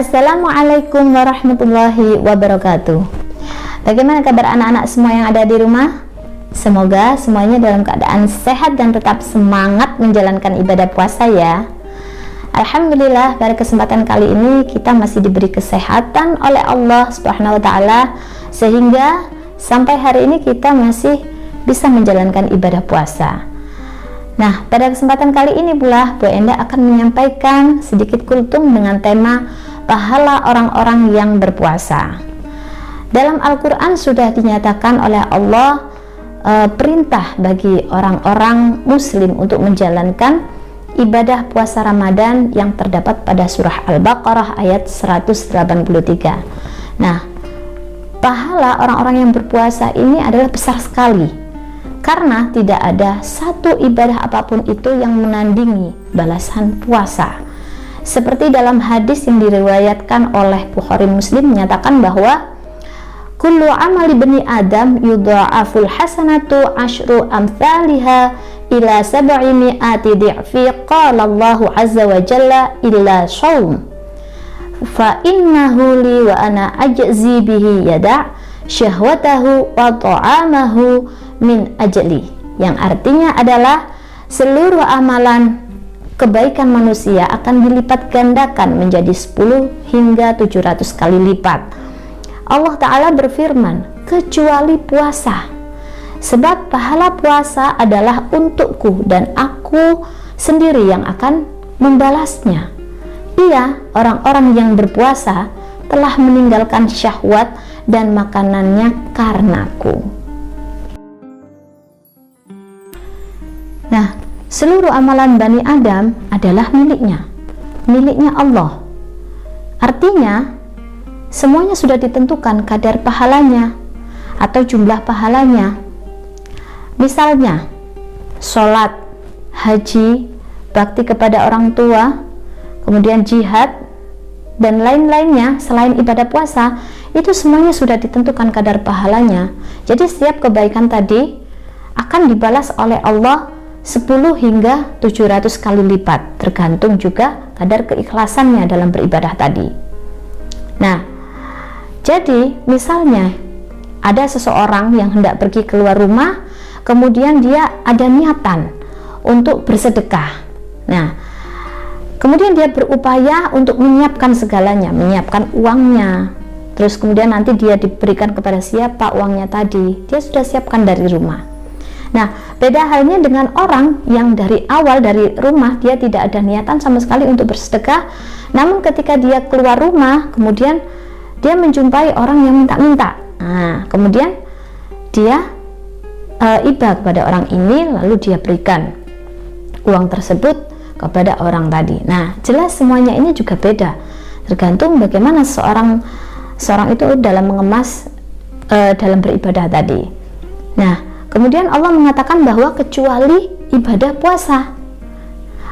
Assalamualaikum warahmatullahi wabarakatuh. Bagaimana kabar anak-anak semua yang ada di rumah? Semoga semuanya dalam keadaan sehat dan tetap semangat menjalankan ibadah puasa ya. Alhamdulillah, pada kesempatan kali ini kita masih diberi kesehatan oleh Allah Subhanahu wa taala sehingga sampai hari ini kita masih bisa menjalankan ibadah puasa. Nah, pada kesempatan kali ini pula Bu Enda akan menyampaikan sedikit kultum dengan tema pahala orang-orang yang berpuasa. Dalam Al-Quran sudah dinyatakan oleh Allah perintah bagi orang-orang muslim untuk menjalankan ibadah puasa Ramadan yang terdapat pada surah Al-Baqarah ayat 183. Nah, pahala orang-orang yang berpuasa ini adalah besar sekali, karena tidak ada satu ibadah apapun itu yang menandingi balasan puasa. Seperti dalam hadis yang diriwayatkan oleh Bukhari Muslim menyatakan bahwa kullu amali bani Adam yudha'aful hasanatu asyru amthaliha ila sab'i mi'ati di'fi qala Allahu azza wa jalla illa shaum fa innahu li wa ana ajzi bihi yada' syahwatahu wa ta'amahu min ajli, yang artinya adalah seluruh amalan kebaikan manusia akan dilipat gandakan menjadi 10 hingga 700 kali lipat. Allah Ta'ala berfirman, kecuali puasa, sebab pahala puasa adalah untukku dan aku sendiri yang akan membalasnya. Ia, orang-orang yang berpuasa, telah meninggalkan syahwat dan makanannya karenaku. Nah, seluruh amalan Bani Adam adalah miliknya Allah. Artinya, semuanya sudah ditentukan kadar pahalanya atau jumlah pahalanya. Misalnya, sholat, haji, bakti kepada orang tua, kemudian jihad, dan lain-lainnya selain ibadah puasa, itu semuanya sudah ditentukan kadar pahalanya. Jadi setiap kebaikan tadi akan dibalas oleh Allah 10 hingga 700 kali lipat, tergantung juga kadar keikhlasannya dalam beribadah tadi. Nah, jadi misalnya ada seseorang yang hendak pergi keluar rumah, kemudian dia ada niatan untuk bersedekah. Nah, kemudian dia berupaya untuk menyiapkan segalanya, menyiapkan uangnya, terus kemudian nanti dia diberikan kepada siapa uangnya tadi, dia sudah siapkan dari rumah. Nah, beda halnya dengan orang yang dari awal dari rumah dia tidak ada niatan sama sekali untuk bersedekah, namun ketika dia keluar rumah kemudian dia menjumpai orang yang minta-minta. Nah, kemudian dia iba kepada orang ini, lalu dia berikan uang tersebut kepada orang tadi. Nah, jelas semuanya ini juga beda, tergantung bagaimana seorang itu dalam mengemas dalam beribadah tadi. Nah, kemudian Allah mengatakan bahwa kecuali ibadah puasa,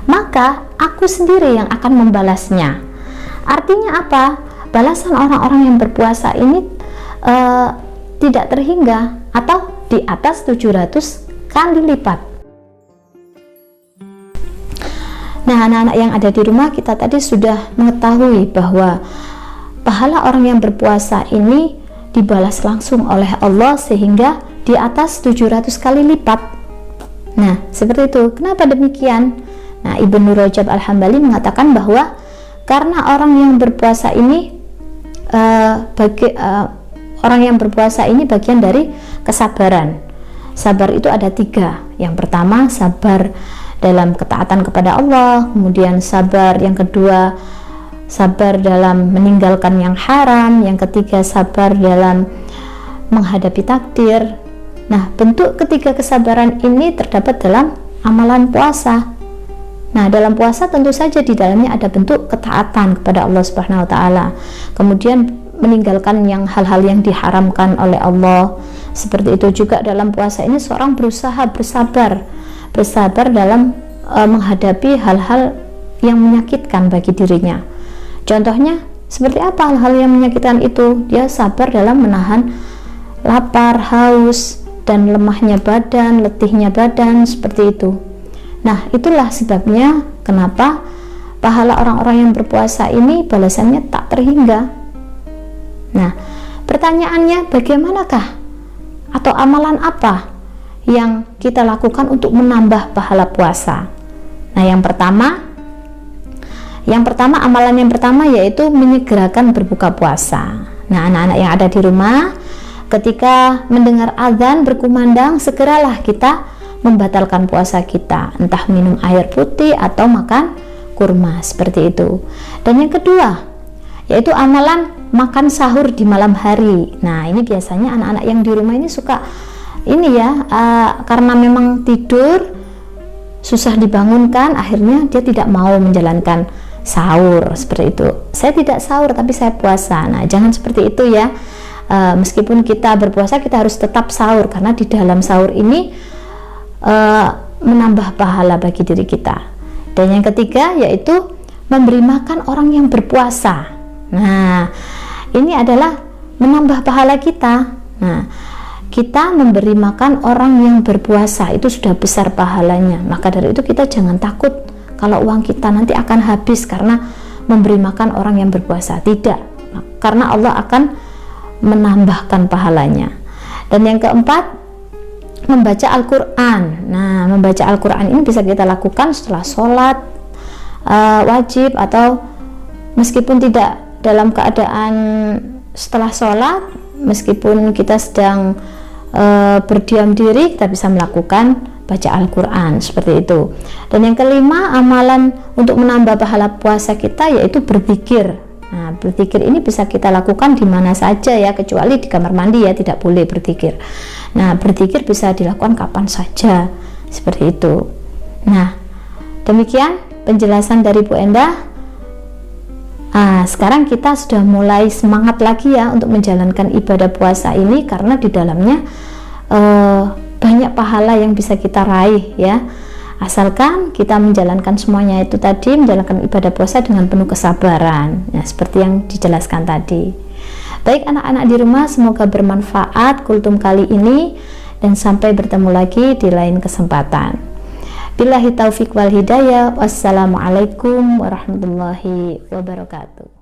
maka aku sendiri yang akan membalasnya. Artinya apa? Balasan orang-orang yang berpuasa ini tidak terhingga atau di atas 700 kali lipat. Nah, anak-anak yang ada di rumah, kita tadi sudah mengetahui bahwa pahala orang yang berpuasa ini dibalas langsung oleh Allah sehingga di atas 700 kali lipat. Nah, seperti itu. Kenapa demikian? Nah, Ibnu Rajab Al-Hambali mengatakan bahwa karena orang yang berpuasa ini bagian dari kesabaran. Sabar itu ada 3. Yang pertama, sabar dalam ketaatan kepada Allah, kemudian sabar yang kedua, sabar dalam meninggalkan yang haram, yang ketiga sabar dalam menghadapi takdir. Nah, bentuk ketiga kesabaran ini terdapat dalam amalan puasa. Nah, dalam puasa tentu saja di dalamnya ada bentuk ketaatan kepada Allah Subhanahu wa taala. Kemudian meninggalkan yang hal-hal yang diharamkan oleh Allah. Seperti itu juga dalam puasa ini seorang berusaha bersabar dalam menghadapi hal-hal yang menyakitkan bagi dirinya. Contohnya seperti apa hal-hal yang menyakitkan itu? Dia sabar dalam menahan lapar, haus, dan lemahnya badan, letihnya badan, seperti itu. Nah, itulah sebabnya kenapa pahala orang-orang yang berpuasa ini balasannya tak terhingga. Nah, pertanyaannya, bagaimanakah atau amalan apa yang kita lakukan untuk menambah pahala puasa? Nah, yang pertama amalan yang pertama yaitu menyegerakan berbuka puasa. Nah, anak-anak yang ada di rumah, ketika mendengar azan berkumandang, segeralah kita membatalkan puasa kita, entah minum air putih atau makan kurma, seperti itu. Dan yang kedua yaitu amalan makan sahur di malam hari. Nah, ini biasanya anak-anak yang di rumah ini suka ini ya, karena memang tidur susah dibangunkan, akhirnya dia tidak mau menjalankan sahur, seperti itu. Saya tidak sahur tapi saya puasa. Nah, jangan seperti itu ya. Meskipun kita berpuasa, kita harus tetap sahur, karena di dalam sahur ini menambah pahala bagi diri kita. Dan yang ketiga yaitu memberi makan orang yang berpuasa. Nah, ini adalah menambah pahala kita. Nah, kita memberi makan orang yang berpuasa itu sudah besar pahalanya. Maka dari itu kita jangan takut kalau uang kita nanti akan habis karena memberi makan orang yang berpuasa. Tidak, karena Allah akan menambahkan pahalanya. Dan yang keempat, membaca Al-Quran. Nah, membaca Al-Quran ini bisa kita lakukan setelah sholat wajib, atau meskipun tidak dalam keadaan setelah sholat, meskipun kita sedang berdiam diri, kita bisa melakukan baca Al-Quran, seperti itu. Dan yang kelima, amalan untuk menambah pahala puasa kita yaitu berzikir. Nah, berzikir ini bisa kita lakukan di mana saja ya, kecuali di kamar mandi ya, tidak boleh berzikir. Nah, berzikir bisa dilakukan kapan saja, seperti itu. Nah, demikian penjelasan dari Bu Endah. Sekarang kita sudah mulai semangat lagi ya untuk menjalankan ibadah puasa ini, karena di dalamnya banyak pahala yang bisa kita raih ya, asalkan kita menjalankan semuanya itu tadi, menjalankan ibadah puasa dengan penuh kesabaran ya, seperti yang dijelaskan tadi. Baik anak-anak di rumah, semoga bermanfaat kultum kali ini, dan sampai bertemu lagi di lain kesempatan. Billahi taufiq wal hidayah. Wassalamualaikum warahmatullahi wabarakatuh.